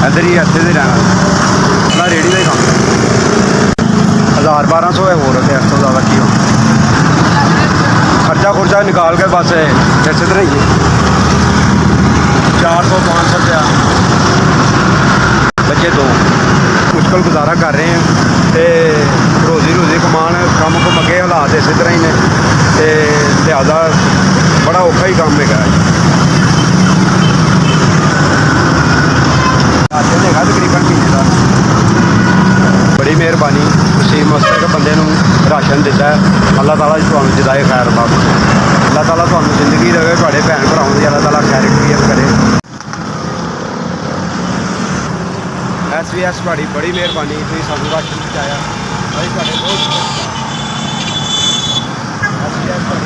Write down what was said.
ਇੱਧਰ ਹੀ ਇੱਥੇ ਦੇ ਰਹਿਣਾ ਆਪਣਾ ਰੇਹੜੀ ਦਾ ਹੀ ਕੰਮ 1000-1200 ਹੈ ਹੋਰ ਅਤੇ ਇਸ ਤੋਂ ਜ਼ਿਆਦਾ ਕੀ ਹੋਣਾ ਖਰਚਾ ਖੁਰਚਾ ਨਿਕਾਲ ਕੇ ਬਸ ਇਸੇ ਤਰ੍ਹਾਂ ਹੀ 400-500 ਰੁਪਇਆ ਬੱਚੇ ਦੋ ਮੁਸ਼ਕਲ ਗੁਜ਼ਾਰਾ ਕਰ ਰਹੇ ਹਾਂ ਅਤੇ ਰੋਜ਼ੀ ਕਮਾਉਣ ਕੰਮ ਕੁਮ ਅੱਗੇ ਹਾਲਾਤ ਇਸੇ ਤਰ੍ਹਾਂ ਹੀ ਨੇ ਅਤੇ ਲਿਹਾਜ਼ਾ ਬੜਾ ਔਖਾ ਹੀ ਕੰਮ ਹੈਗਾ ਰਾਸ਼ਨ ਹੈਗਾ ਤਕਰੀਬਨ ਮਹੀਨੇ ਦਾ ਬੜੀ ਮਿਹਰਬਾਨੀ ਤੁਸੀਂ ਮੁਸਤਕ ਬੰਦੇ ਨੂੰ ਰਾਸ਼ਨ ਦਿੱਤਾ ਹੈ ਅੱਲਾਹ ਤਾਲਾ ਜੀ ਤੁਹਾਨੂੰ ਜਜ਼ਾਏ ਖੈਰ ਦਾ ਅੱਲਾਹ ਤਾਲਾ ਤੁਹਾਨੂੰ ਜ਼ਿੰਦਗੀ ਦੇਵੇ ਤੁਹਾਡੇ ਭੈਣ ਭਰਾਵਾਂ ਦੀ ਅੱਲਾਹ ਤਾਲਾ ਖੈਰ ਕਰੀਅਤ ਕਰੇ SVS ਤੁਹਾਡੀ ਬੜੀ ਮਿਹਰਬਾਨੀ ਤੁਸੀਂ ਸਾਨੂੰ ਰਾਸ਼ਨ ਪਹੁੰਚਾਇਆ ਅਸੀਂ ਤੁਹਾਡੇ ਬਹੁਤ SVS